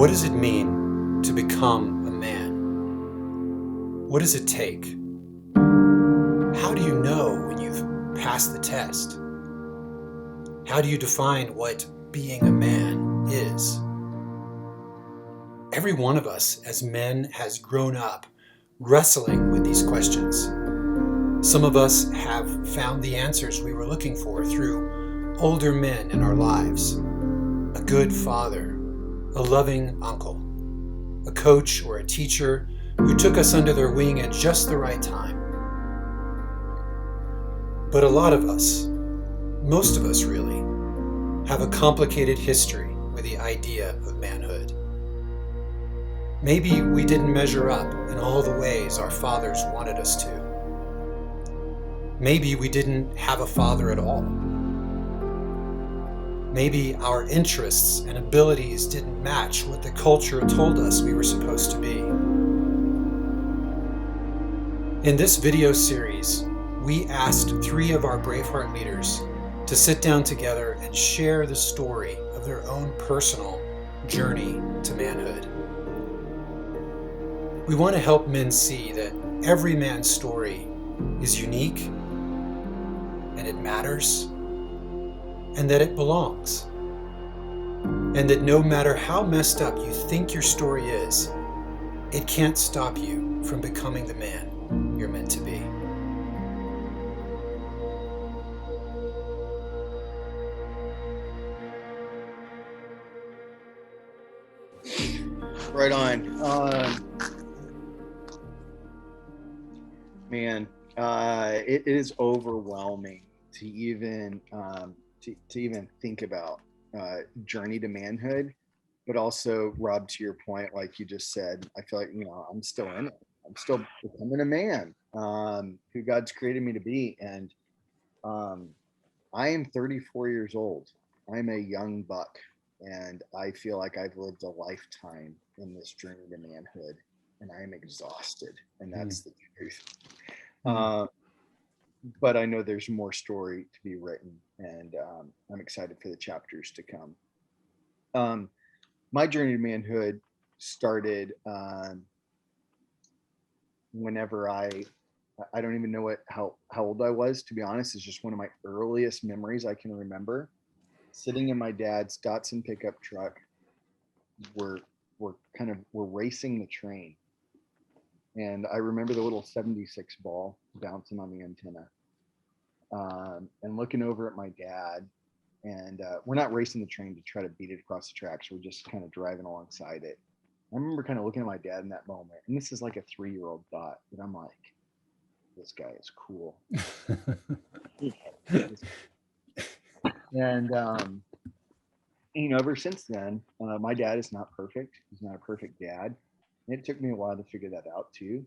What does it mean to become a man? What does it take? How do you know when you've passed the test? How do you define what being a man is? Every one of us as men has grown up wrestling with these questions. Some of us have found the answers we were looking for through older men in our lives. A good father, a loving uncle, a coach or a teacher who took us under their wing at just the right time. But a lot of us, most of us really, have a complicated history with the idea of manhood. Maybe we didn't measure up in all the ways our fathers wanted us to. Maybe we didn't have a father at all. Maybe our interests and abilities didn't match what the culture told us we were supposed to be. In this video series, we asked 3 of our BraveHeart leaders to sit down together and share the story of their own personal journey to manhood. We want to help men see that every man's story is unique, and it matters, and that it belongs. And that no matter how messed up you think your story is, it can't stop you from becoming the man you're meant to be. Right on. Man, it is overwhelming to even think about journey to manhood, but also, Rob, to your point, like you just said, I feel like I'm still in it. I'm still becoming a man who God's created me to be, and I am 34 years old. I'm a young buck, and I feel like I've lived a lifetime in this journey to manhood, and I am exhausted, and that's the truth. But I know there's more story to be written, and I'm excited for the chapters to come. My journey to manhood started whenever I don't even know how old I was, to be honest. It's just one of my earliest memories I can remember. Sitting in my dad's Datsun pickup truck, we're racing the train, and I remember the little 76 ball bouncing on the antenna, and looking over at my dad. And we're not racing the train to try to beat it across the tracks. We're just kind of driving alongside it. I remember kind of looking at my dad in that moment, and this is like a 3-year-old thought, and I'm like, this guy is cool. And ever since then, my dad is not perfect. He's not a perfect dad. And it took me a while to figure that out too.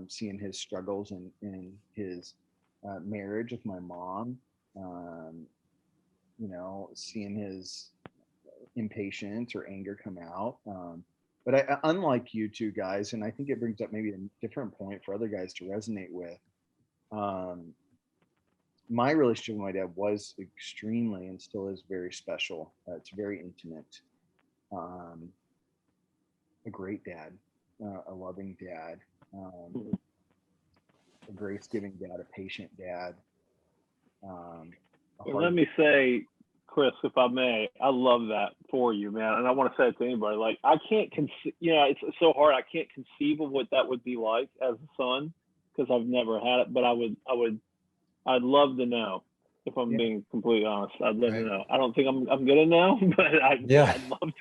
Seeing his struggles in his marriage with my mom, seeing his impatience or anger come out. But unlike you two guys, and I think it brings up maybe a different point for other guys to resonate with. My relationship with my dad was extremely, and still is, very special. It's very intimate. A great dad, a loving dad, a grace-giving dad, a patient dad. Let me say, Chris, if I may, I love that for you, man. And I want to say it to anybody. Like, I can't it's so hard. I can't conceive of what that would be like as a son, because I've never had it. But I'd love to know. If I'm being completely honest, I'd love to know. I don't think I'm gonna know, but I'd love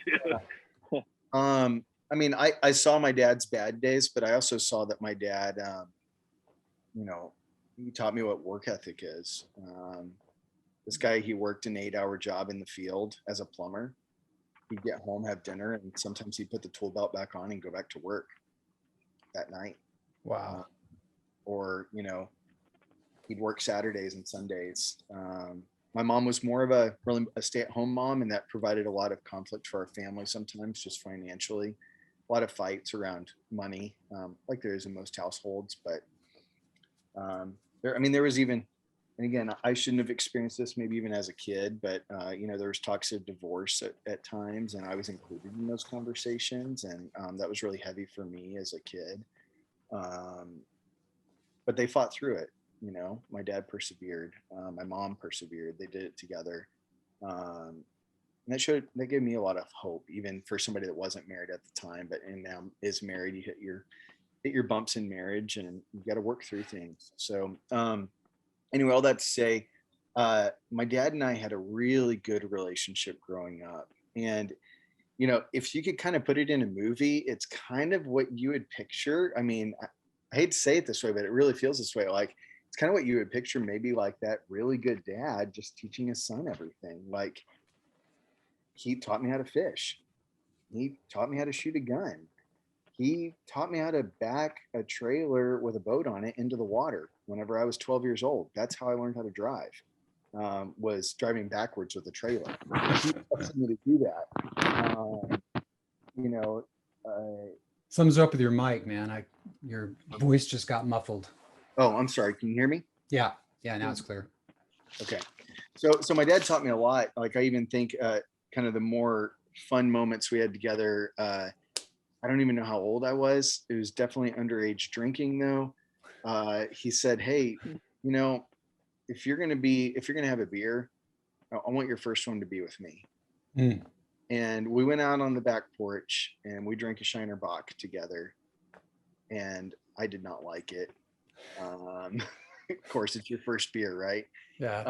to. I mean, I saw my dad's bad days, but I also saw that my dad, he taught me what work ethic is. This guy, he worked an 8-hour job in the field as a plumber. He'd get home, have dinner, and sometimes he'd put the tool belt back on and go back to work that night. Wow. Or, he'd work Saturdays and Sundays. My mom was more of a stay-at-home mom, and that provided a lot of conflict for our family sometimes, just financially. A lot of fights around money, like there is in most households. But there was even and again, I shouldn't have experienced this maybe even as a kid, but there was talks of divorce at times, and I was included in those conversations, and that was really heavy for me as a kid. Um, but they fought through it. My dad persevered, my mom persevered. They did it together, and that gave me a lot of hope, even for somebody that wasn't married at the time, but and now is married. You hit your bumps in marriage, and you got to work through things. So anyway, all that to say, my dad and I had a really good relationship growing up. And, if you could kind of put it in a movie, it's kind of what you would picture. I mean, I hate to say it this way, but it really feels this way. Like, it's kind of what you would picture, maybe like that really good dad just teaching his son everything. Like, he taught me how to fish. He taught me how to shoot a gun. He taught me how to back a trailer with a boat on it into the water whenever I was 12 years old. That's how I learned how to drive, was driving backwards with a trailer. He trusted me to do that. You know, Something's up with your mic, man. Your voice just got muffled. Oh, I'm sorry. Can you hear me? Yeah. Now it's clear. Okay. So my dad taught me a lot. Like, I even think kind of the more fun moments we had together. I don't even know how old I was. It was definitely underage drinking though. He said, "Hey, if you're gonna have a beer, I want your first one to be with me." Mm. And we went out on the back porch and we drank a Shiner Bock together. And I did not like it. Of course, it's your first beer, right? Yeah.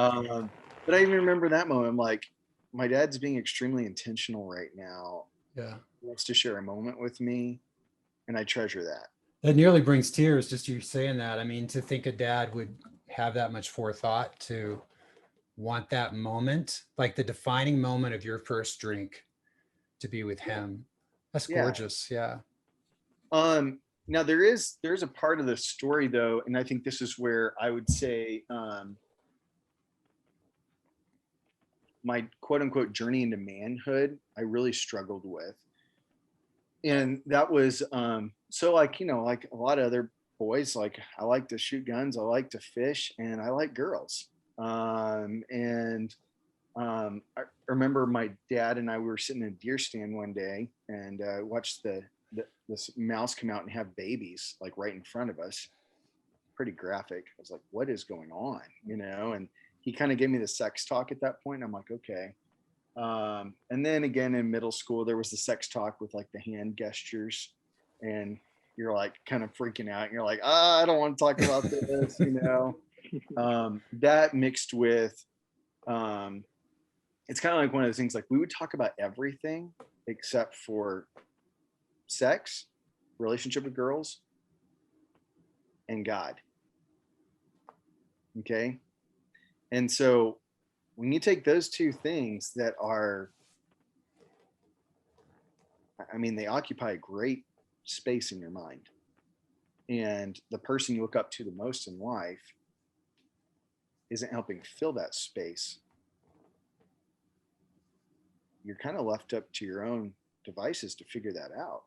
But I even remember that moment. I'm like, my dad's being extremely intentional right now. Yeah. He wants to share a moment with me, and I treasure that. It nearly brings tears just you saying that. I mean, to think a dad would have that much forethought to want that moment, like the defining moment of your first drink, to be with him. That's gorgeous. Yeah. Now there's a part of the story though, and I think this is where I would say my quote unquote journey into manhood, I really struggled with. And that was so like like a lot of other boys, like I like to shoot guns, I like to fish, and I like girls. I remember my dad and I were sitting in a deer stand one day and watched this mouse come out and have babies like right in front of us. Pretty graphic. I was like, what is going on? And he kind of gave me the sex talk at that point. I'm like, okay. And then again in middle school, there was the sex talk with like the hand gestures, and you're like kind of freaking out. And you're like, I don't want to talk about this, that mixed with, it's kind of like one of those things, like we would talk about everything except for sex, relationship with girls, and God. Okay. And so when you take those two things that are, I mean, they occupy a great space in your mind, and the person you look up to the most in life isn't helping fill that space, you're kind of left up to your own devices to figure that out.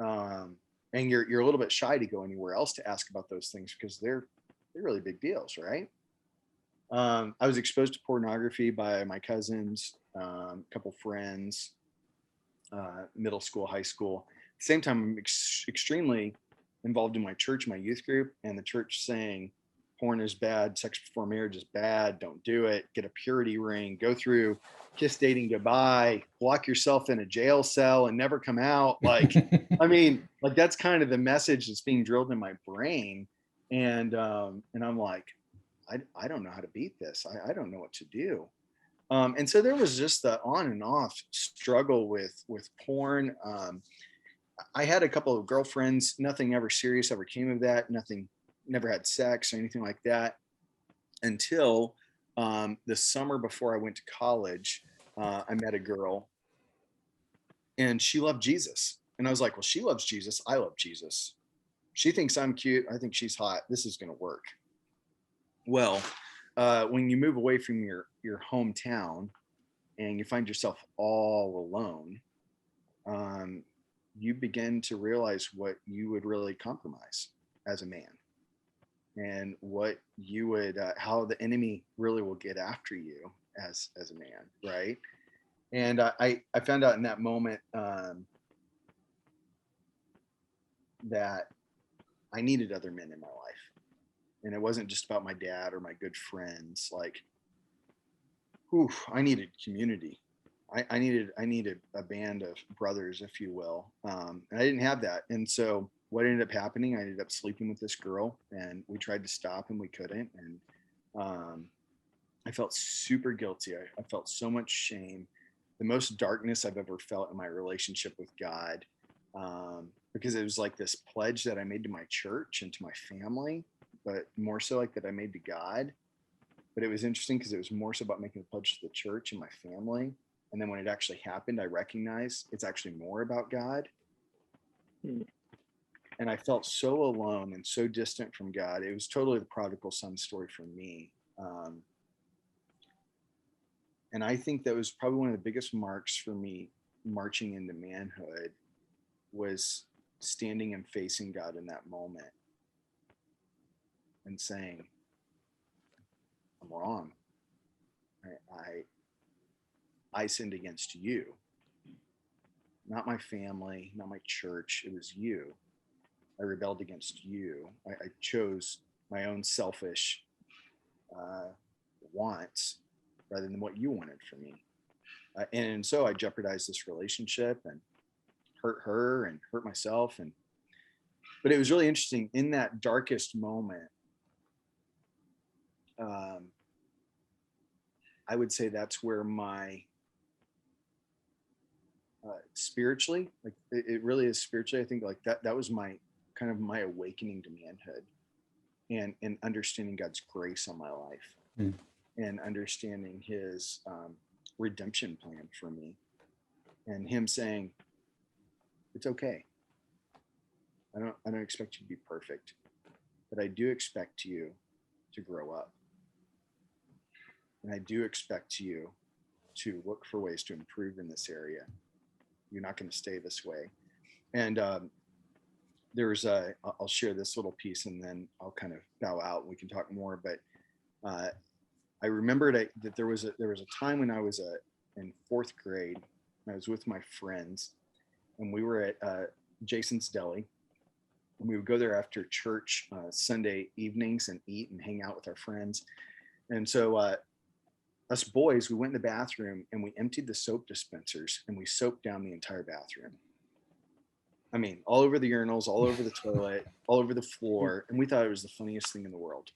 And you're a little bit shy to go anywhere else to ask about those things because they're really big deals, right? I was exposed to pornography by my cousins, a couple friends, middle school, high school. At the same time, I'm extremely involved in my church, my youth group, and the church saying porn is bad, sex before marriage is bad, don't do it, get a purity ring, go through kiss dating goodbye, lock yourself in a jail cell and never come out. Like, I mean, like that's kind of the message that's being drilled in my brain. And I'm like, I don't know how to beat this. I don't know what to do. And so there was just the on and off struggle with porn. I had a couple of girlfriends, nothing ever serious ever came of that. Nothing, never had sex or anything like that until the summer before I went to college. I met a girl and she loved Jesus. And I was like, well, she loves Jesus. I love Jesus. She thinks I'm cute. I think she's hot. This is going to work. Well, when you move away from your hometown and you find yourself all alone, you begin to realize what you would really compromise as a man. and what you would, how the enemy really will get after you as a man, right? And I found out in that moment that I needed other men in my life, and it wasn't just about my dad or my good friends. Like, whew, I needed community. I needed a band of brothers, if you will, and I didn't have that. And so what ended up happening, I ended up sleeping with this girl, and we tried to stop and we couldn't. And um, I felt super guilty. I felt so much shame, the most darkness I've ever felt in my relationship with God, because it was like this pledge that I made to my church and to my family, but more so like that I made to God. But it was interesting because it was more so about making a pledge to the church and my family. And then when it actually happened, I recognized it's actually more about God. Hmm. And I felt so alone and so distant from God. It was totally the prodigal son story for me. And I think that was probably one of the biggest marks for me marching into manhood, was standing and facing God in that moment and saying, I'm wrong. I sinned against you, not my family, not my church. It was you. I rebelled against you. I chose my own selfish uh, wants rather than what you wanted for me. And so I jeopardized this relationship and hurt her and hurt myself. But it was really interesting in that darkest moment. Um, I would say that's where my spiritually, like it really is spiritually. I think like that was my kind of my awakening to manhood, and understanding God's grace on my life, Mm. and understanding His redemption plan for me, and Him saying, "It's okay. I don't expect you to be perfect, but I do expect you to grow up, and I do expect you to look for ways to improve in this area. You're not going to stay this way." And I'll share this little piece and then I'll kind of bow out and we can talk more. But uh, I remembered that there was a time when I was in fourth grade. I was with my friends, and we were at Jason's Deli, and we would go there after church Sunday evenings and eat and hang out with our friends. And so us boys, we went in the bathroom and we emptied the soap dispensers and we soaped down the entire bathroom. I mean, all over the urinals, all over the toilet, all over the floor, and we thought it was the funniest thing in the world.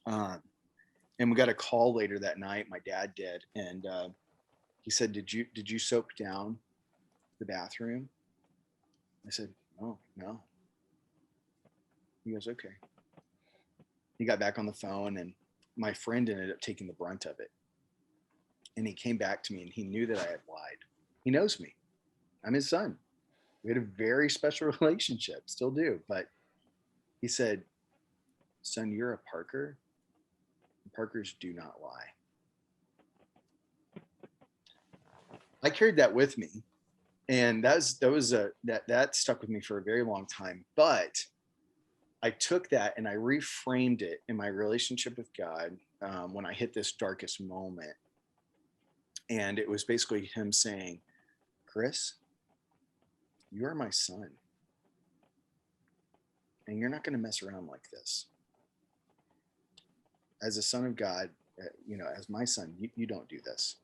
And we got a call later that night. My dad did, and he said, "Did you soap down the bathroom?" I said, "Oh, no." He goes, "Okay." He got back on the phone, and my friend ended up taking the brunt of it. And he came back to me, and he knew that I had lied. He knows me. I'm his son. We had a very special relationship, still do. But he said, "Son, you're a Parker. Parkers do not lie." I carried that with me, and that stuck with me for a very long time. But I took that and I reframed it in my relationship with God when I hit this darkest moment, and it was basically Him saying, "Chris, you are my son, and you're not going to mess around like this. As a son of God, as my son, you don't do this."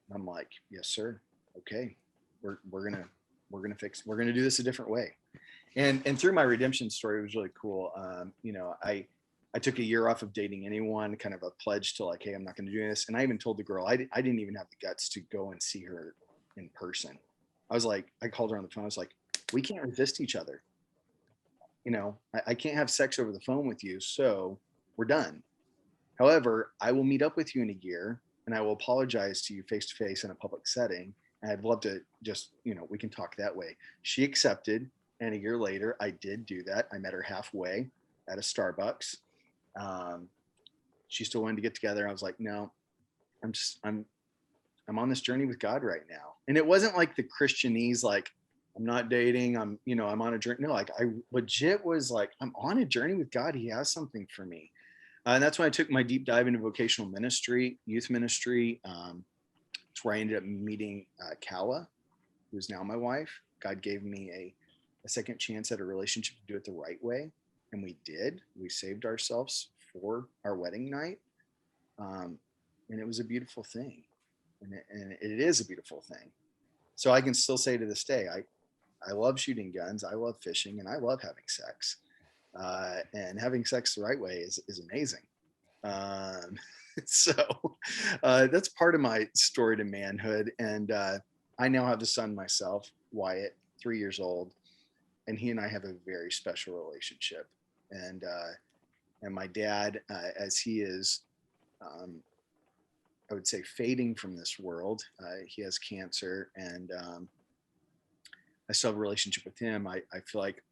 And I'm like, "Yes, sir. Okay, we're gonna do this a different way." And through my redemption story, it was really cool. I took a year off of dating anyone, kind of a pledge to like, hey, I'm not going to do this. And I even told the girl I didn't even have the guts to go and see her in person. I was like, I called her on the phone. I was like, we can't resist each other. I can't have sex over the phone with you, so we're done. However, I will meet up with you in a year and I will apologize to you face to face in a public setting. And I'd love to just, we can talk that way. She accepted. And a year later, I did do that. I met her halfway at a Starbucks. Um, she still wanted to get together. I was like, no, I'm on this journey with God right now. And it wasn't like the Christianese, like, I'm not dating. I'm on a journey. No, like I legit was like, I'm on a journey with God. He has something for me. And that's when I took my deep dive into vocational ministry, youth ministry. It's where I ended up meeting Kala, who's now my wife. God gave me a second chance at a relationship to do it the right way. And we did. We saved ourselves for our wedding night. And it was a beautiful thing. And it is a beautiful thing. So I can still say to this day, I love shooting guns, I love fishing, and I love having sex. And having sex the right way is amazing. Um, so that's part of my story to manhood. And I now have a son myself, Wyatt, 3 years old, and he and I have a very special relationship. And my dad, as he is, I would say, fading from this world. He has cancer, and I still have a relationship with him. I feel like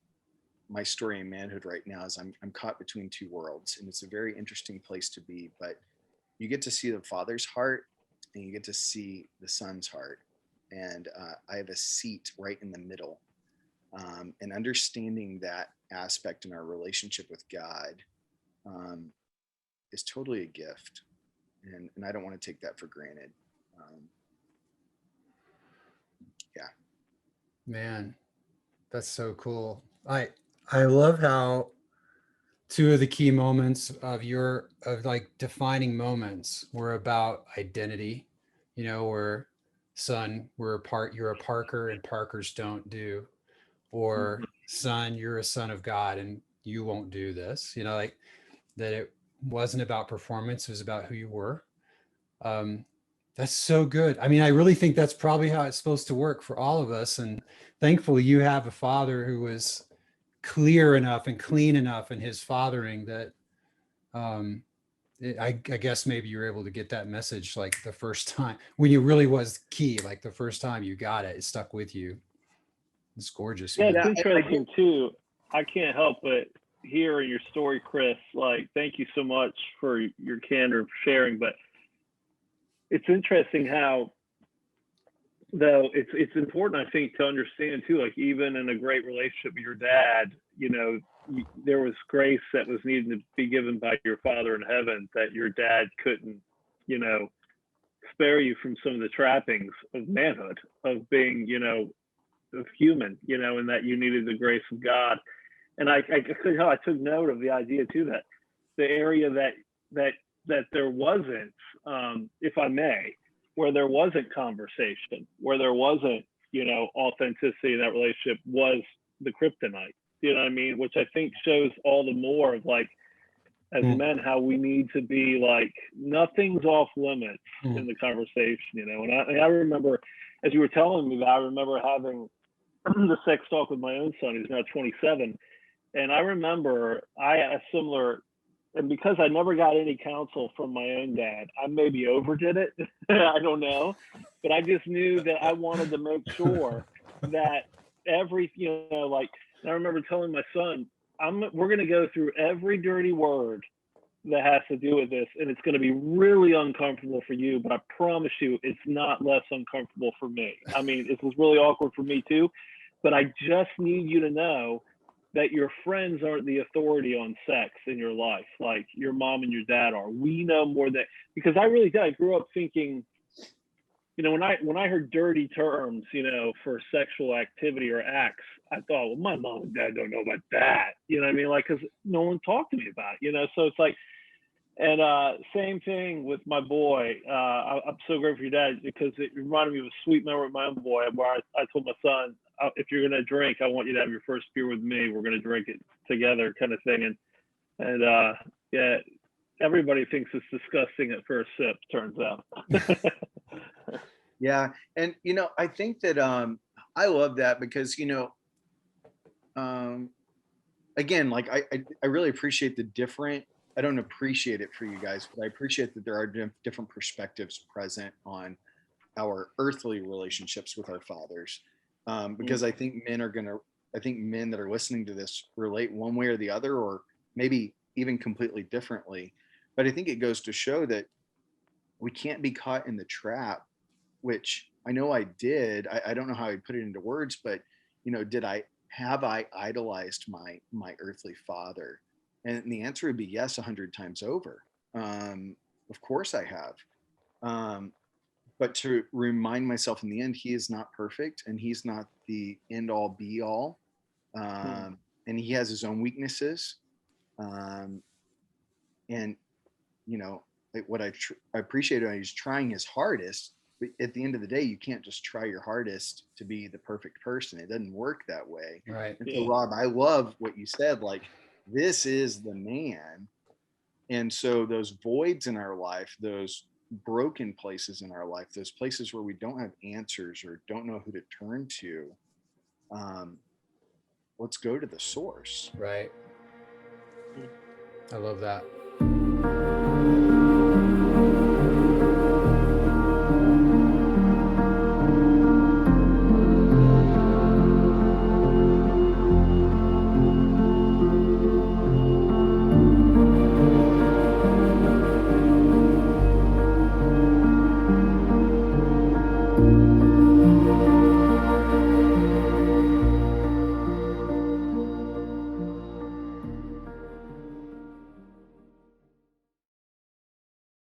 my story in manhood right now is I'm caught between two worlds, and it's a very interesting place to be. But you get to see the father's heart, and you get to see the son's heart, and I have a seat right in the middle. And understanding that aspect in our relationship with God is totally a gift, and I don't want to take that for granted. Yeah. Man, that's so cool. I love how two of the key moments of like defining moments were about identity. Where son, you're a Parker and Parkers don't do, or Mhm. son, you're a son of God and you won't do this. Like that it wasn't about performance, it was about who you were. Um, that's so good. I mean, I really think that's probably how it's supposed to work for all of us. And thankfully, you have a father who was clear enough and clean enough in his fathering that I guess maybe you were able to get that message like the first time when you really was key, like the first time you got it, it stuck with you. It's gorgeous, Yeah, man. it's Yeah, I interesting too. I can't help but hear in your story, Chris. Like, thank you so much for your candor, for sharing. But it's interesting how, though, it's important, I think, to understand too. Like, even in a great relationship with your dad, there was grace that was needed to be given by your Father in heaven that your dad couldn't, you know, spare you from some of the trappings of manhood, of being, of human, and that you needed the grace of God. And I took note of the idea too, that the area that there wasn't, if I may, where there wasn't conversation, where there wasn't, authenticity in that relationship was the kryptonite. You know what I mean? Which I think shows all the more of, like, as Mm, men, how we need to be like, nothing's off limits mm, in the conversation, And I remember, as you were telling me that, I remember having the sex talk with my own son, who's now 27. And I remember I had a similar, and because I never got any counsel from my own dad, I maybe overdid it. I don't know. But I just knew that I wanted to make sure that like, and I remember telling my son, we're going to go through every dirty word that has to do with this, and it's going to be really uncomfortable for you, but I promise you it's not less uncomfortable for me. I mean, it was really awkward for me too, but I just need you to know that your friends aren't the authority on sex in your life, like your mom and your dad are. We know more than, because I really did. I grew up thinking, when I heard dirty terms, for sexual activity or acts, I thought, well, my mom and dad don't know about that. You know what I mean? Like, because no one talked to me about it, so it's like, and same thing with my boy. I'm so grateful for your dad, because it reminded me of a sweet memory with my own boy, where I told my son, if you're going to drink, I want you to have your first beer with me. We're going to drink it together, kind of thing. And yeah, everybody thinks it's disgusting at first sip, turns out. yeah. And I think that I love that because again, like I really appreciate the different. I don't appreciate it for you guys, but I appreciate that there are different perspectives present on our earthly relationships with our fathers, because I think men that are listening to this relate one way or the other, or maybe even completely differently. But I think it goes to show that we can't be caught in the trap, which I know I did. I don't know how I put it into words, but have I idolized my earthly father? And the answer would be yes, 100 times over. Of course I have. But to remind myself in the end, he is not perfect and he's not the end all be all. And he has his own weaknesses. And, like what I appreciated, he's trying his hardest, but at the end of the day, you can't just try your hardest to be the perfect person. It doesn't work that way. Right. And so, Rob, I love what you said. Like, this is the man. And so those voids in our life, those broken places in our life, those places where we don't have answers or don't know who to turn to, let's go to the source. Right. I love that.